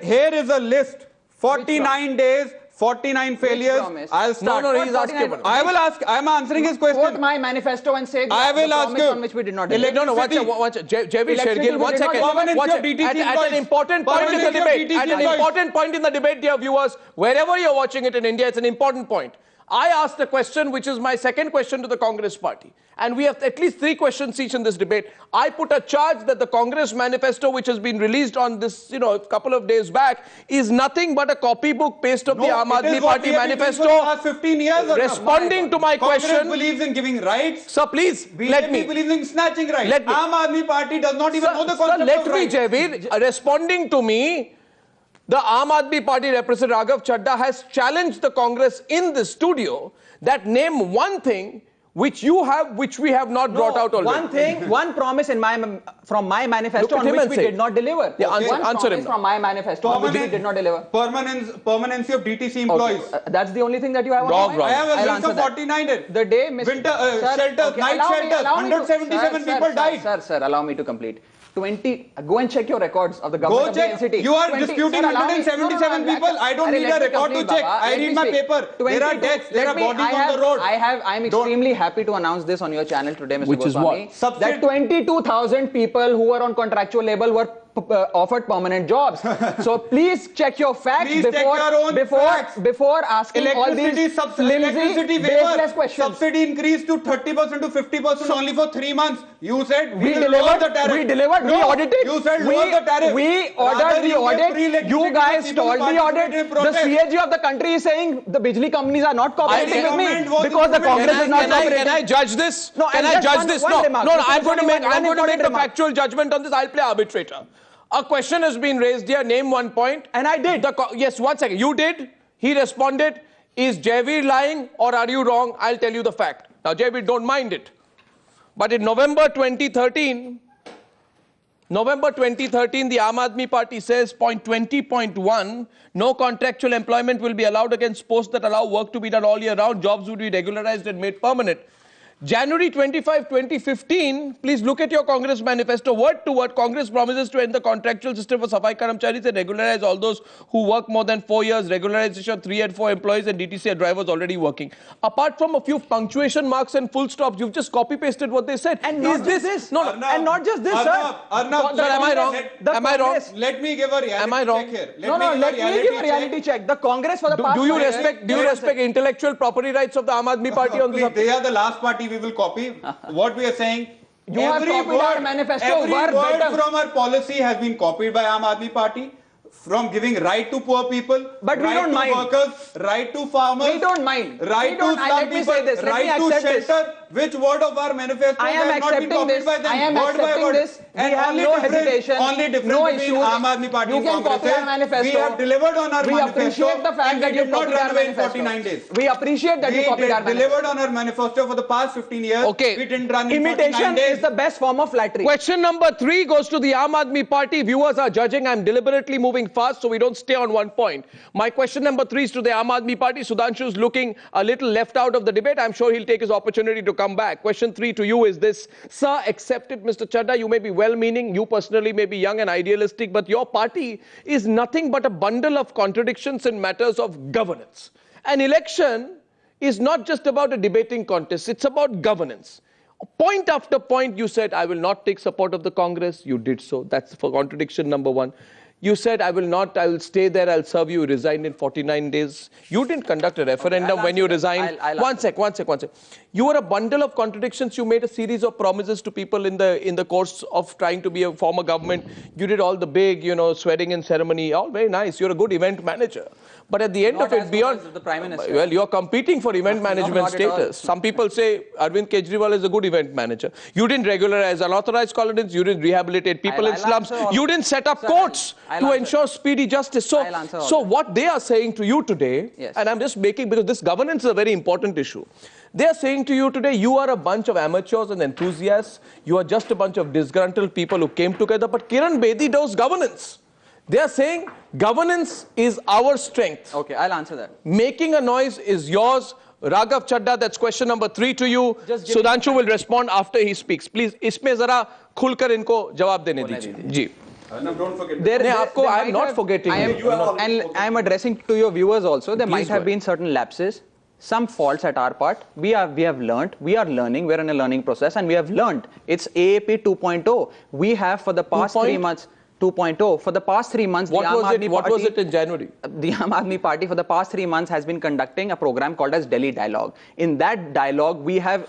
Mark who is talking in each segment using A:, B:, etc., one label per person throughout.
A: Here is a list. 49 days, 49 failures. I'll start.
B: No, he's asking.
A: I will ask. I'm answering his question.
C: Quote my manifesto and say
A: I will ask you.
C: On which we did not deliver.
B: No, watch it. Jaiveer Shergill, 1 second. At an important point in the debate. At an important point in the debate, dear viewers, wherever you're watching it in India, it's an important point. I asked a question, which is my second question to the Congress party. And we have at least 3 questions each in this debate. I put a charge that the Congress manifesto, which has been released on this, a couple of days back, is nothing but a copybook paste of the Aam Aadmi Party manifesto.
A: For the last 15 years.
B: Responding to my question.
A: Congress believes in giving rights.
B: Sir, please, let me.
A: BJP believes in snatching rights. Aam Aadmi Party does not even know the concept of rights.
B: Let me, Jaiveer, responding to me, the Aam Aadmi Party representative Raghav Chadda has challenged the Congress in the studio that name one thing which you have, which we have not brought out already.
C: One promise from my manifesto on which we did not deliver.
B: Yeah, answer him.
C: From my manifesto on which we did not deliver.
A: Permanency of DTC employees.
C: Okay. That's the only thing that you have on
A: I have a list of 49 days.
C: The day Mr.
A: Winter shelters, night shelters, 177 people died.
C: Sir, allow me to complete. Go and check your records of the government of the NCT.
A: You are disputing 177 people. I don't need a record to check. I read my paper. There are deaths. There are bodies on the road.
C: I'm extremely happy to announce this on your channel today, Mr.
B: Which
C: Goswami.
B: is what?
C: That 22,000 people who were on contractual label were offered permanent jobs. So please check your facts before asking all these flimsy, baseless questions.
A: Subsidy increased to 30% to 50% only for 3 months. You said
C: we delivered the tariff. We delivered.
A: No,
C: we audited.
A: You said lower the tariff.
C: We ordered the audit. You guys stalled the audit. The CAG of the country is saying the Bijli companies are not cooperating with me because the Congress is not cooperating.
B: Can I judge this? No, can I judge this? No, I'm going to make a factual judgment on this. I'll play arbitrator. A question has been raised here. Name one point.
C: And I did.
B: Yes, 1 second. You did. He responded. Is Jaiveer lying or are you wrong? I'll tell you the fact. Now, Jaiveer, don't mind it. But in November 2013, the Aam Aadmi Party says, point 20.1, no contractual employment will be allowed against posts that allow work to be done all year round. Jobs would be regularized and made permanent. January 25, 2015, please look at your Congress manifesto. Word to word, Congress promises to end the contractual system for Safai Karamcharis and regularize all those who work more than 4 years. Regularization of 3 and 4 employees and DTC drivers already working. Apart from a few punctuation marks and full stops, you've just copy-pasted what they said.
C: And not just this.
A: Arnab,
C: and not just this,
A: Arnab,
B: sir, am I wrong?
A: Am I wrong? Let me give a reality check here.
C: Let me give a reality check. The Congress for the past...
B: Do you respect intellectual property rights of the Aam Aadmi Party on this?
A: They are the last party we will copy. What we are saying,
C: you have copied our manifesto.
A: Every word from our policy has been copied by Aam Aadmi Party. From giving right to poor people,
C: but
A: right
C: we don't
A: to
C: mind.
A: Workers, right to farmers,
C: we don't mind.
A: Right to some people, right to shelter. Which word of our manifesto has not been copied by them?
C: I am accepting this. We have no hesitation,
A: only difference
C: no
A: between
C: issues.
A: Aam Aadmi Party and Congress is we have delivered on our manifesto.
C: We appreciate the fact that you
A: copied our manifesto. 49 days.
C: We appreciate that you copied our manifesto.
A: We delivered on our manifesto for the past 15 years.
B: Okay.
A: We didn't run in 49
C: Imitation
A: days.
C: is the best form of flattery.
B: Question number 3 goes to the Aam Aadmi Party. Viewers are judging. I'm deliberately moving fast so we don't stay on one point. My question number 3 is to the Aam Aadmi Party. Sudhanshu is looking a little left out of the debate. I'm sure he'll take his opportunity to come back. Question 3 to you is this. Sir, accept it, Mr. Chadda. You may be well-meaning. You personally may be young and idealistic, but your party is nothing but a bundle of contradictions in matters of governance. An election is not just about a debating contest. It's about governance. Point after point, you said, I will not take support of the Congress. You did so. That's for contradiction number 1. You said, I will stay there, I'll serve you, resigned in 49 days. You didn't conduct a referendum when you resigned. One sec. You were a bundle of contradictions. You made a series of promises to people in the course of trying to be a former government. You did all the big, swearing in ceremony, all very nice. You're a good event manager. But at the end of it, beyond...
C: the Prime Minister.
B: Well, you're competing for event management status. Some people say Arvind Kejriwal is a good event manager. You didn't regularize unauthorized colonies. You didn't rehabilitate people in slums. You didn't set up courts to ensure speedy justice. So what they are saying to you today, and I'm just making, because this governance is a very important issue. They are saying to you today, you are a bunch of amateurs and enthusiasts. You are just a bunch of disgruntled people who came together. But Kiran Bedi does governance. They are saying governance is our strength.
C: Okay, I'll answer that.
B: Making a noise is yours. Raghav Chadda, that's question number 3 to you. Sudhanshu will respond after he speaks. Please, इसमें जरा खुलकर इनको जवाब देने दीजिए. जी.
A: Arnab, don't forget.
B: I am not forgetting.
C: I am addressing to your viewers also. There might have been certain lapses, some faults at our part. We have learned. We are learning. We're in a learning process, and we have learned. It's AAP 2.0. We have for the past 3 months. 2.0. For the past 3 months,
B: what was it in January?
C: The Aam Aadmi Party for the past 3 months has been conducting a program called as Delhi Dialogue. In that dialogue, we have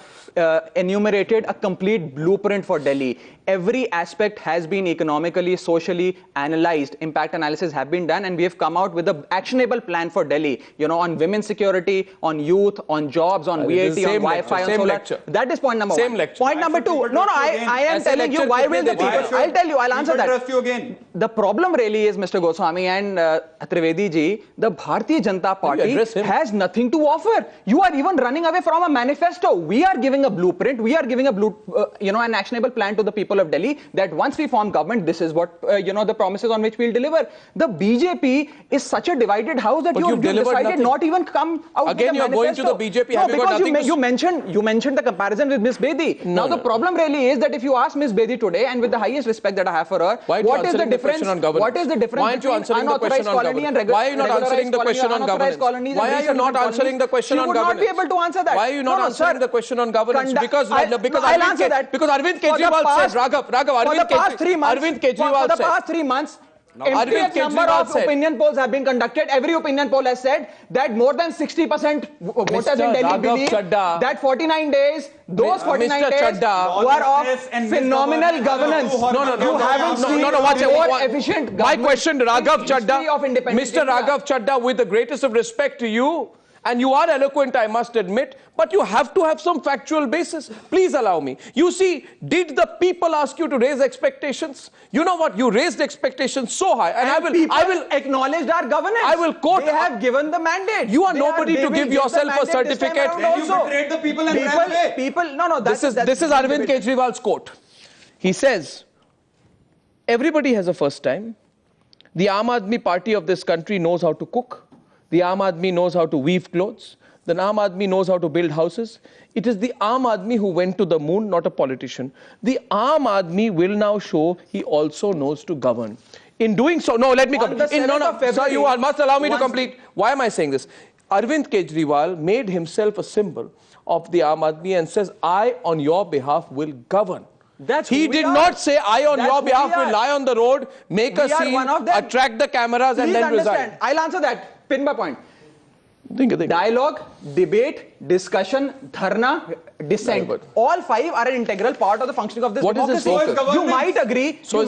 C: enumerated a complete blueprint for Delhi. Every aspect has been economically, socially analyzed. Impact analysis have been done, and we have come out with an actionable plan for Delhi. On women's security, on youth, on jobs, on VAT, on Wi-Fi, on solar.
B: Lecture.
C: That is point number one.
B: Same lecture.
C: Point number two. No, I am telling you, why will the people? I'll tell you. I'll answer that.
A: Trust you again.
C: The problem really is, Mr. Goswami and Trivedi ji, the Bharatiya Janata Party has nothing to offer. You are even running away from a manifesto. We are giving a blueprint. We are giving an actionable plan to the people of Delhi that once we form government, this is what the promises on which we'll deliver. The BJP is such a divided house that you decided
B: nothing.
C: not even come out
B: again.
C: With a
B: You're
C: manifesto.
B: going to the BJP.
C: No,
B: have you got
C: because
B: nothing
C: you mentioned the comparison with Miss Bedi.
B: No,
C: the problem really is that if you ask Miss Bedi today, and with the highest respect that I have for her, what is the difference? What is the difference
B: Why aren't you answering the question on governance? Why are you not answering the question on governance? Why are you not answering the question on governance?
C: You would not be able to answer that.
B: Why are you not answering the question on governance? Because Arvind Kejriwal said, Arvind Kejriwal
C: for the
B: said,
C: past 3 months, Arvind number of opinion polls have been conducted. Every opinion poll has said that more than 60% voters in Delhi believe that 49 days, those 49 days were of phenomenal governance. You haven't seen more efficient government.
B: My question, Raghav Chadda, Mr. Raghav Chadda, with the greatest of respect to you, and you are eloquent, I must admit, but you have to have some factual basis. Please allow me. You see, did the people ask you to raise expectations? You know what? You raised expectations so high, and I will
C: acknowledge our governance.
B: I will quote.
C: They have given the mandate.
B: You are nobody to give yourself a certificate.
A: Then you betrayed the people and ran away.
B: This is Arvind Kejriwal's quote. He says, "Everybody has a first time. The Aam Aadmi Party of this country knows how to cook. The Aam Aadmi knows how to weave clothes. The Aam Aadmi knows how to build houses. It is the Aam Aadmi who went to the moon, not a politician. The Aam Aadmi will now show he also knows to govern." In doing so, no, let me complete. Sir, you must allow me to complete. Why am I saying this? Arvind Kejriwal made himself a symbol of the Aam Aadmi and says, "I on your behalf will govern." He did not say, "I on your behalf will lie on the road, make a scene, attract the cameras and then resign."
C: I'll answer that. Pin by point.
B: Think.
C: Dialogue, debate, discussion, dharna, dissent. All 5 are an integral part of the functioning of this democracy.
B: What is this?
C: You might agree, sir,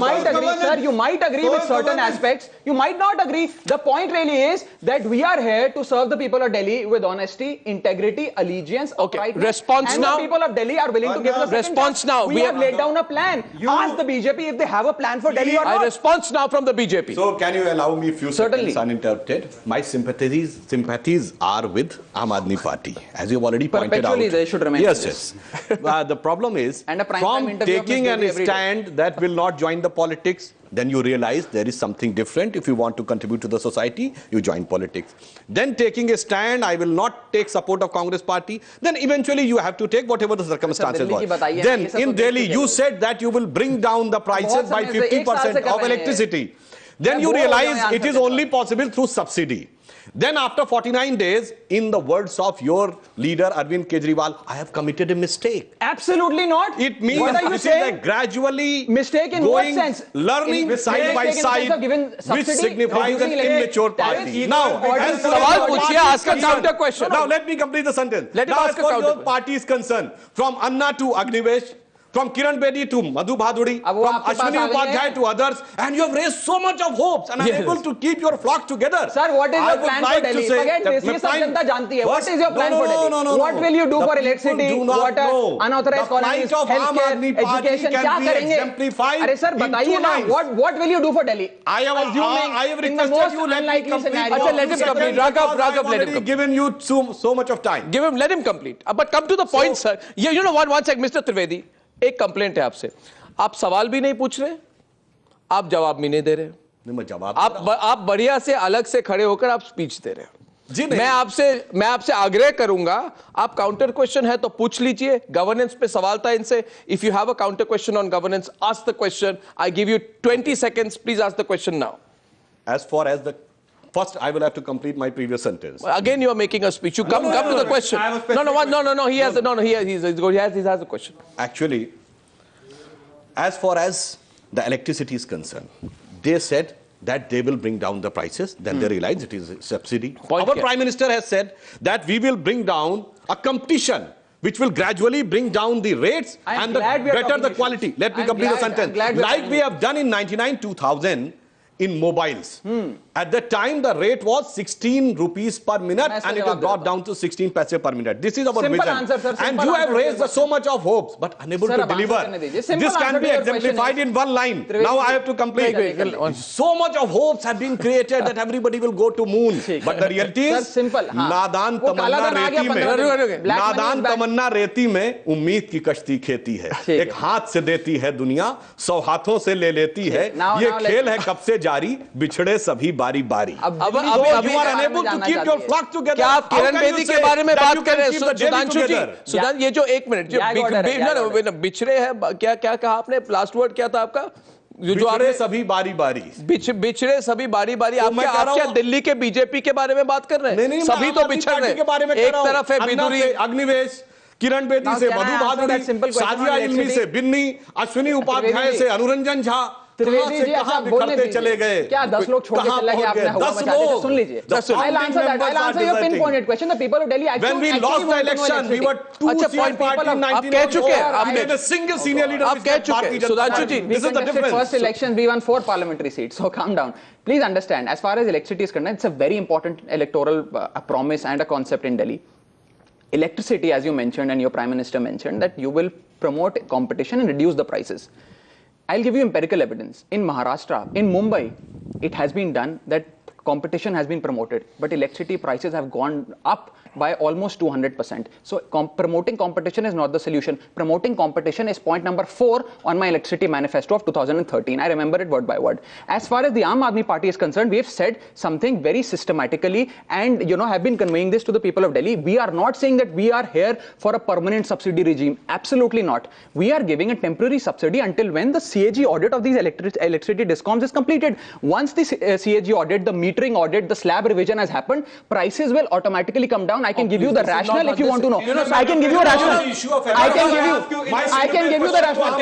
C: you might agree with certain aspects. You might not agree. The point really is that we are here to serve the people of Delhi with honesty, integrity, allegiance, uprightness.
B: Response
C: and
B: now.
C: the people of Delhi are willing to give us a
B: response now.
C: We have laid down a plan. Ask the BJP if they have a plan for Delhi or not.
B: Response now from the BJP.
D: So can you allow me a few seconds uninterrupted? My sympathies are with Aam Aadmi Party, as you've already pointed out.
C: Perpetually they should remain.
D: Yes. The problem is, from taking a stand that will not join the politics, then you realize there is something different. If you want to contribute to the society, you join politics. Then taking a stand, I will not take support of Congress party. Then eventually you have to take whatever the circumstances were. Then in Delhi, you said that you will bring down the prices by 50% of electricity. Then you realize it is only possible through subsidy. Then after 49 days, in the words of your leader Arvind Kejriwal, I have committed a mistake.
C: Absolutely not.
D: It means this is a gradually
C: mistake in what sense?
D: Learning side by side, which signifies an immature party. Now,
B: ask a counter question.
D: Now let me complete the sentence.
B: Now,
D: as far as your party is concerned, from Anna to Agnivesh, from Kiran Bedi to Madhu Bhaduri, from Ashwini Upadhyay to others, and you have raised so much of hopes and are able to keep your flock together.
C: Sir, what is your plan for Delhi? Forget this. ये सब जनता जानती है. What is your plan for Delhi? What will you do for electricity, water, unauthorized colonies, healthcare, education? क्या करेंगे? अरे sir, बताइए ना. What will you do for Delhi?
D: I have requested you, let me complete.
B: Let him complete. Raghav, let him complete.
D: Given you so much of time.
B: Let him complete. But come to the point, sir. You know one sec, Mr. Trivedi. एक complaint है आपसे, आप सवाल भी नहीं पूछ रहे, आप जवाब भी नहीं दे रहे,
D: मैं जवाब
B: आप बढ़िया से अलग से खड़े होकर आप स्पीच दे रहे हो.
D: जी नहीं।
B: मैं आपसे आग्रह करूंगा, आप काउंटर क्वेश्चन है तो पूछ लीजिए। गवर्नेंस पे सवाल था इनसे। If you have a counter question on governance, ask the question. I give you 20 seconds. Please ask the question now.
D: As far as the first, I will have to complete my previous sentence.
B: Again, you are making a speech. You come to the question. No. He has a question.
D: Actually, as far as the electricity is concerned, they said that they will bring down the prices. Then they realized it is a subsidy. Our Prime Minister has said that we will bring down a competition which will gradually bring down the rates and better the quality. Let me complete the sentence. Like we have done in 99-2000 in mobiles. At that time, the rate was 16 rupees per minute and it has brought down to 16 paise per minute. This is our
C: Simple
D: vision.
C: answer, sir.
D: And
C: Simple
D: you have
C: answer to your
D: raised so much of hopes, but unable
C: Sir,
D: to
C: ab
D: deliver.
C: answer karne dijiye. Simple
D: This can
C: answer
D: be
C: to your question
D: exemplified
C: is-
D: in one line. Now I have to complete. So much of hopes have been created that everybody will go to moon. But the reality
C: Sir,
D: is,
C: simple. हाँ.
D: नादान
C: वो काला
D: तमन्ना
C: धन आ गया
D: रेती
C: 15 दिन में.
D: में,
C: Black money
D: नादान
C: is back.
D: तमन्ना रेती में उम्मीद की कश्ती खेती है।
C: ठीक
D: एक हाथ से देती है दुनिया, 100 हाथों से ले लेती है। ये खेल है कब से जारी, बिछड़े सभी बारी बारी।
B: अब
D: you are unable to keep your flock together.
B: क्या आप किरण बेदी के बारे में बात कर रहे हैं? सुधांशु जी,
C: सुधांशु
B: ये जो एक मिनट, जो बिछड़े हैं, क्या कहा आपने? लास्ट वर्ड क्या था आपका? जो आपने
D: सभी बारी बारी
B: बिछड़े सभी बारी बारी। आप क्या दिल्ली के बीजेपी के बारे में बात कर रहे हैं?
D: नहीं,
B: सभी तो बिछड़ रहे हैं। एक तरफ है बिदुरी,
D: अग्निवेश, किरण बेदी से मधु भादुड़ी, साजिया इल्मी से बिन्नी, अश्विनी उपाध्याय से अनुरंजन झा,
C: त्रिवेदी जी,
D: कहां बिखरते चले गए?
C: क्या 10 लोग छोड़ के चले गए? आपने हवा मचा दी? सुन लीजिए। I'll answer that. I'll answer your pinpointed question. The people of Delhi actually
D: When we lost the election, we were two CM party in
B: आप कह चुके हैं,
D: आपने a single senior leader.
B: आप कह चुके हैं, सुधांशु जी,
D: this is the difference.
C: First election, we won 4 parliamentary seats. So calm down. Please understand, as far as electricity is concerned, it's a very important electoral promise and a concept in Delhi. Electricity, as you mentioned and your Prime Minister mentioned, that you will promote competition and reduce the prices. I'll give you empirical evidence. In Maharashtra, in Mumbai, it has been done that competition has been promoted, but electricity prices have gone up by almost 200%. So promoting competition is not the solution. Promoting competition is point number 4 on my electricity manifesto of 2013. I remember it word by word. As far as the Aam Aadmi Party is concerned, we have said something very systematically and have been conveying this to the people of Delhi. We are not saying that we are here for a permanent subsidy regime. Absolutely not. We are giving a temporary subsidy until when the CAG audit of these electricity discoms is completed. Once the CAG audit, the metering audit, the slab revision has happened, prices will automatically come down. I can give you the rationale if you want to know. I can give you a rationale. I can give you the rationale.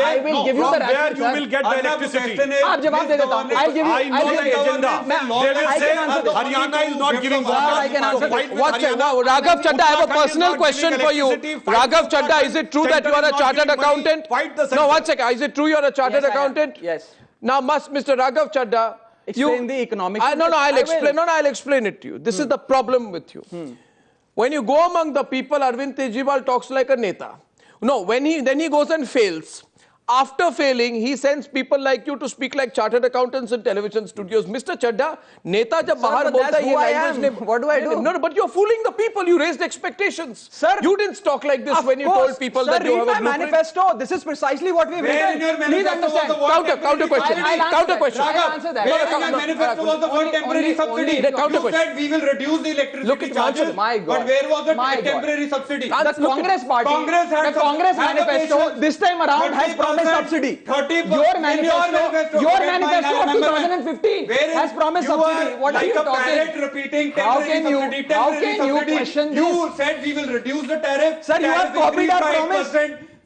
C: I will give you the rationale.
D: You will get the electricity.
C: आप जवाब दे देता हूँ. I'll give you.
D: I know the agenda. They will say Haryana is not giving water.
B: Raghav Chadda, I have a personal question for you. Raghav Chadda, is it true that you are a chartered accountant? No, one second. Is it true you are a chartered accountant?
C: Yes.
B: Now, Mr. Raghav Chadda,
C: Explain the economics.
B: I'll explain it to you. This is the problem with you. When you go among the people, Arvind Kejriwal talks like a neta. No, then he goes and fails. After failing, he sends people like you to speak like chartered accountants in television studios. Mr. Chadda, neta jab bahar bolta hai,
C: What do I do?
B: No, but you're fooling the people. You raised expectations.
C: Sir,
B: you didn't talk like this when you told people that you have a blueprint.
C: manifesto. This is precisely what we've written. Please understand.
B: Counter question.
C: Counter question.
A: I'll
C: answer that.
A: Where in your manifesto was the word temporary subsidy? You said we will reduce the electricity charges.
C: My God.
A: But where was the temporary subsidy?
C: The Congress party, the Congress manifesto this time around has promised subsidy. Your manifesto of 2015 has promised subsidy. What are you talking?
A: Repeating
C: How can you question this?
A: You said we will reduce the tariff.
C: Sir, you have copied our promise.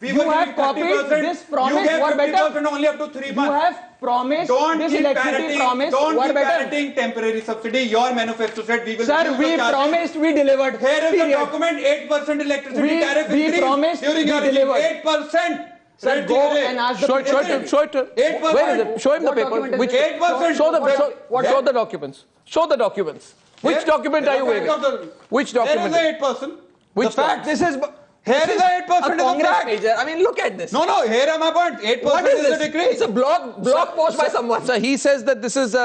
C: You have copied this promise. Were better.
A: Only up to 3 months.
C: You have promised this electricity promise.
A: Don't
C: were
A: keep
C: better.
A: parroting temporary subsidy. Your manifesto said we will.
C: Sir, we promised, we delivered.
A: Here is the
C: Period.
A: document. 8% electricity tariff
C: We
A: increase
C: promised,
A: during
C: we
A: your regime.
C: delivered.
A: 8%.
C: Sir, go and ask the
B: Show it. Where is it? Show him the
C: What
B: paper.
C: document is
B: Which?
C: it?
A: 8%.
B: Show the documents. Show the documents. Which document are you wearing? Which document?
A: There is the 8%.
B: Which
C: The fact, this is
A: Here is the 8% is a fact.
C: Major. I mean, look at this.
A: No, here am I point. 8% is a decrease.
C: It's a blog post by someone.
B: Sir, he says that this is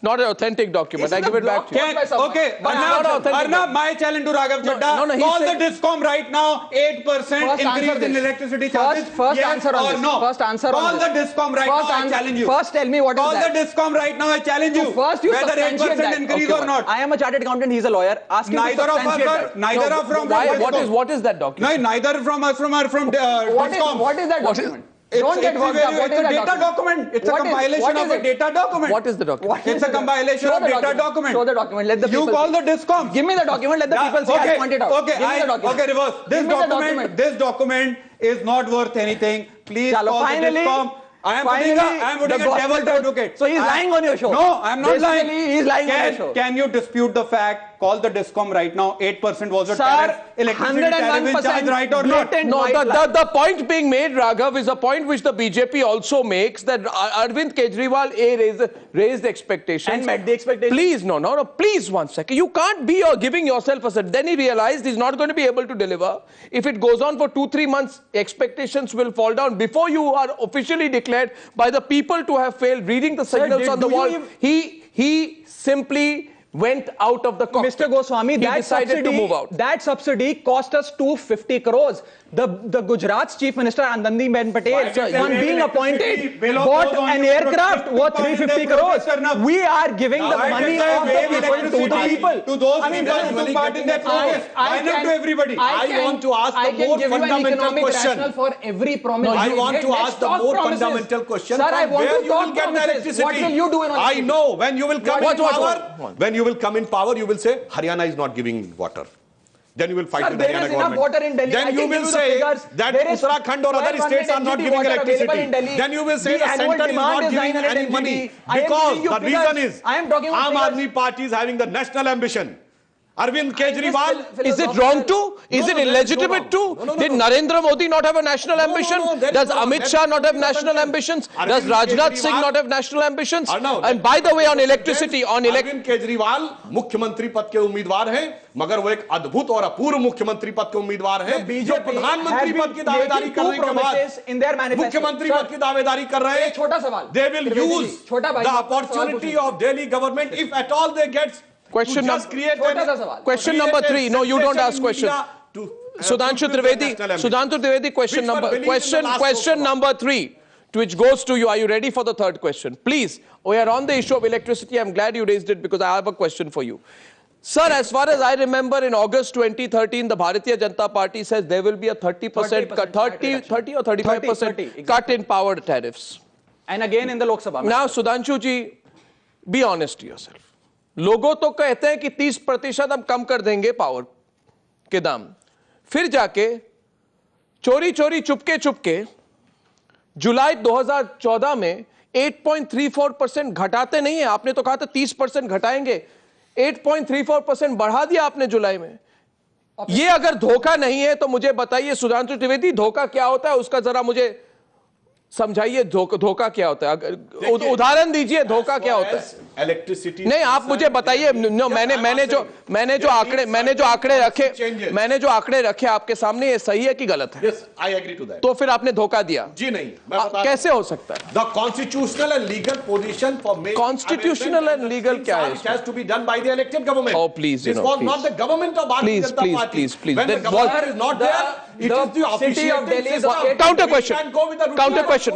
B: not an authentic document. I give it back to you.
A: Okay, Arnab, my challenge to Raghav Chadda. Call the DISCOM right now. 8% increase in electricity charges.
C: First answer on this. First answer on
A: Call
C: this.
A: the DISCOM right now. I challenge you.
C: First, tell me what is that.
A: Call the DISCOM right now. I challenge you.
C: First, you
A: whether 8% increase or not.
C: I am a chartered accountant. He's a lawyer. Ask him
A: Neither of us are. Neither are from.
B: What is that document?
A: No, neither from us from DISCOM.
C: What is that document?
A: Don't get worked up. It's a data document. It's a compilation of a data document.
B: What is the document?
A: It's a compilation of data document.
C: Show the document. Let the people.
A: You call the DISCOM.
C: Give me the document. Let the people see. I point it out.
A: Okay,
C: Give me the document.
A: Okay, reverse. This document is not worth anything. Please call the DISCOM. I am putting a devil's advocate.
C: So he's lying on your show.
A: No, I am not lying.
C: He's lying on your show.
A: Can you dispute the fact? Call the DISCOM right now. 8% was the tariff. Electricity tariff is charged, right or not?
B: No, the point being made, Raghav, is a point which the BJP also makes, that Arvind Kejriwal raised expectations.
C: And met the expectations.
B: Please, no, please, 1 second. You can't be giving yourself a set. Then he realized he's not going to be able to deliver. If it goes on for 2-3 months, expectations will fall down. Before you are officially declared by the people to have failed, reading the signals on the wall, he simply went out of the cockpit.
C: Mr. Goswami,
B: that
C: subsidy cost us 250 crores. The Gujarat's Chief Minister Anandamani Patel, on being appointed, bought an aircraft worth 350 crores. We are giving the money of the people to the people.
A: To those people who took part in that protest. Why not to everybody?
D: I want to ask the more fundamental question.
C: For every promise.
D: I want to ask the more fundamental question.
C: Sir, I want
D: where
C: to
D: you will
C: talk
D: get the
C: promises.
D: electricity.
C: What will you do in
D: I know when you will come in power.
B: What?
D: When you will come in power, you will say Haryana is not giving water. Then you will fight with the Haryana government.
C: There is enough water in Delhi.
D: Then you will say that Uttarakhand or other states are not giving electricity. Then you will say the center is not giving any money because the reason is Aam Aadmi Party is having the national ambition. Arvind Kejriwal.
B: Is it wrong too? Is it illegitimate too? Did Narendra Modi not have a national ambition? Does Amit Shah not have national ambitions? Does Rajnath Singh not have national ambitions? And by the way, on electricity,
D: Arvind Kejriwal मुख्यमंत्री पद के उम्मीदवार हैं, मगर वो एक अद्भुत और अपूर्व मुख्यमंत्री पद के उम्मीदवार हैं, जो प्रधानमंत्री पद की दावेदारी करने के बाद मुख्यमंत्री पद की दावेदारी कर रहे हैं.
C: छोटा सवाल.
D: They will use the opportunity of Delhi government if at all they get.
B: Question number 3. No, you don't ask questions. Sudhanshu Trivedi, question number 3, which goes to you. Are you ready for the third question? Please, we are on the issue of electricity. I'm glad you raised it because I have a question for you. Sir, as far as I remember, in August 2013, the Bharatiya Janata Party says there will be a 30% cut, 30 or 35% cut in power tariffs.
C: And again in the Lok Sabha.
B: Now, Sudhanshu ji, be honest to yourself. लोगों तो कहते हैं कि 30% हम कम कर देंगे power के दाम, फिर जाके चोरी चुपके जुलाई 2014 में 8.34% घटाते नहीं है. आपने तो कहा था 30% घटाएंगे, 8.34% बढ़ा दिया आपने जुलाई में. ये अगर धोखा नहीं है तो मुझे बताइए सुधांशु त्रिवेदी, धोखा क्या होता है उसका जरा मुझे समझाइए. धोखा क्या होता है, उदाहरण दीजिए. धोखा क्या होता है?
D: इलेक्ट्रिसिटी
B: नहीं, आप मुझे बताइए. मैंने जो आंकड़े रखे आपके सामने, ये सही है कि गलत है?
D: Yes, I agree to that.
B: तो फिर आपने धोखा दिया?
D: जी नहीं, मैं बता.
B: कैसे हो सकता है?
D: The constitutional and legal position for making
B: Constitutional and legal क्या है?
D: It has to be done by the elected government.
B: Oh, please,
D: this was not the government of Bharatiya Janata Party.
B: Please.
D: When the government is not there, it is the officiating system.
B: Counter question.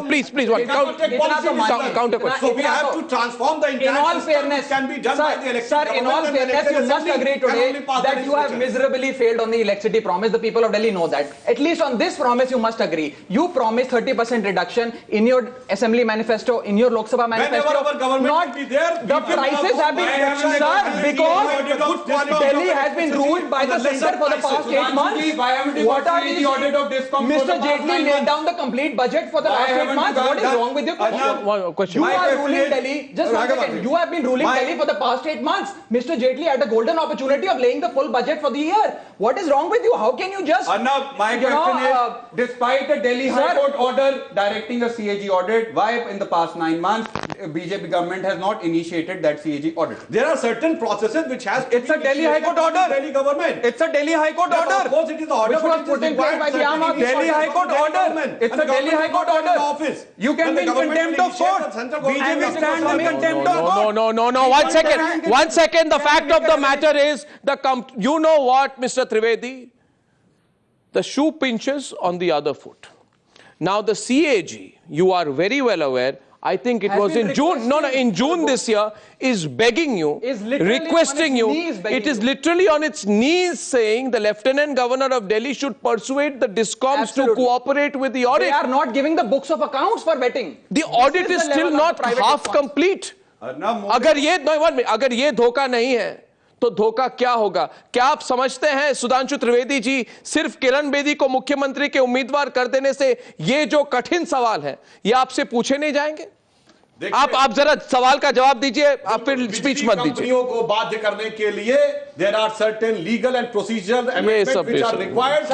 B: Please. Counter question.
D: So we have to transform the entire.
C: In all fairness,
D: can be done by the elected government.
C: In all fairness, you must agree today that you have miserably failed on the electricity promise. The people of Delhi know that. At least on this promise, you must agree. You promised 30% reduction in your assembly manifesto, in your Lok Sabha manifesto.
D: Whenever our government
C: not
D: will be there,
C: the prices have been, sir, because Delhi has been ruled by the center for the past 8 months. What are these? Mr. Jaitley laid down the complete budget for the last 8 months. What is wrong with your question?
B: Question.
C: You are ruling Delhi. Just 1 second. You have been ruling Delhi for the past 8 months. Mr. Jaitley had a golden opportunity of laying the full budget for the year. What is wrong with you? How can you just...
A: Arnab, my question is, despite the Delhi High Court order directing a CAG audit, why in the past 9 months, BJP government has not initiated that CAG audit?
D: There are certain processes which has...
A: It's a Delhi High Court order.
D: Delhi government.
A: It's a Delhi High Court order.
D: Of course it is the order.
C: Which was put in place by the Aam Aadmi
A: Delhi High Court order. It's a Delhi High Court order.
D: Office.
A: You can be in contempt of court. BJP stands in contempt of court.
B: No. 1 second. 1 second. The fact of the matter is, you know what, Mr. Trivedi? The shoe pinches on the other foot. Now the CAG, you are very well aware, I think it was in June, in June this year, is begging you, requesting you, it is literally on its knees saying the Lieutenant Governor of Delhi should persuade the DISCOMs to cooperate with the audit.
C: They are not giving the books of accounts for vetting.
B: The audit is still not half complete. अगर ये धोखा नहीं है, तो धोखा क्या होगा? क्या आप समझते हैं सुधांशु त्रिवेदी जी, सिर्फ किरण बेदी को मुख्यमंत्री के उम्मीदवार कर देने से ये जो कठिन सवाल है, ये आपसे पूछे नहीं जाएंगे? आप जरा सवाल का जवाब दीजिए, आप फिर स्पीच मत दीजिए।
D: कंपनियों को बाध्य करने के लिए there are certain legal and procedural amendments which are required.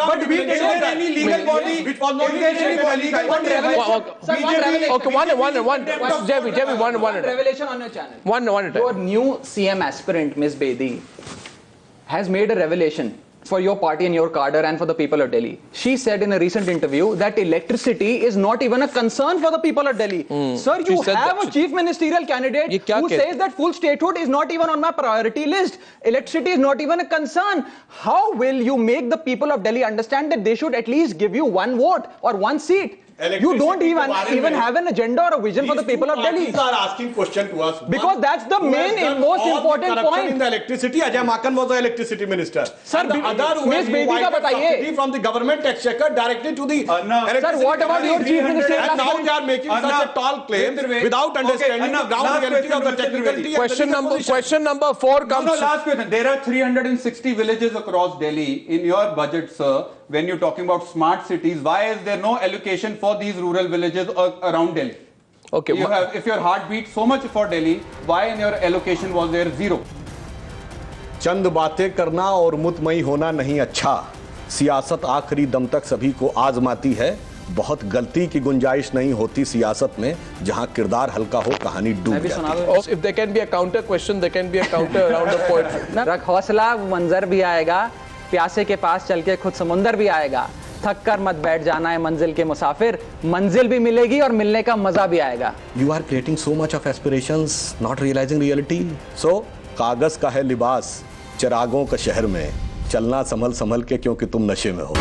A: But we didn't have any legal body which was not
C: One revelation on your channel.
B: One
C: Your new CM aspirant, Ms. Bedi, has made a revelation for your party and your cadre and for the people of Delhi. She said in a recent interview that electricity is not even a concern for the people of Delhi. Sir, you have a chief ministerial candidate who says that full statehood is not even on my priority list. Electricity is not even a concern. How will you make the people of Delhi understand that they should at least give you one vote or one seat? You don't even have an agenda or a vision for the people of Delhi.
D: These are asking question to us.
C: Because that's the main and most important point.
D: In the electricity, Ajay Maken was the electricity minister.
C: Sir,
D: the other
C: Ms. Bedi ka bataiye.
D: From the government exchequer directly to the
C: Sir, what about your chief minister?
D: And now you are making such a tall claim without understanding the ground reality of the technicality.
B: Question number 4 comes.
A: No, last question. There are 360 villages across Delhi. In your budget, sir, when you're talking about smart cities, why is there no allocation for these rural villages around Delhi?
B: Okay.
A: If your heart beats so much for Delhi, why in your allocation was there zero?
D: चंद बातें करना और मुतमई होना नहीं अच्छा। सियासत आखिरी दम तक सभी को आजमाती है। बहुत गलती की गुंजाइश नहीं होती सियासत में, जहां किरदार हल्का हो कहानी डूब जाती है।
B: If there can be a counter question, there can be a counter round of poetry.
C: रख हौसला, मंजर भी आएगा, प्यासे के पास चल के खुद समुंदर भी आएगा। थक कर मत बैठ जाना है मंजिल के मुसाफिर, मंजिल भी मिलेगी और मिलने का मजा भी आएगा।
D: You are creating so much of aspirations, not realizing reality. So, कागज का है लिबास, चिरागों का शहर में, चलना संभल संभल के क्योंकि तुम नशे में हो।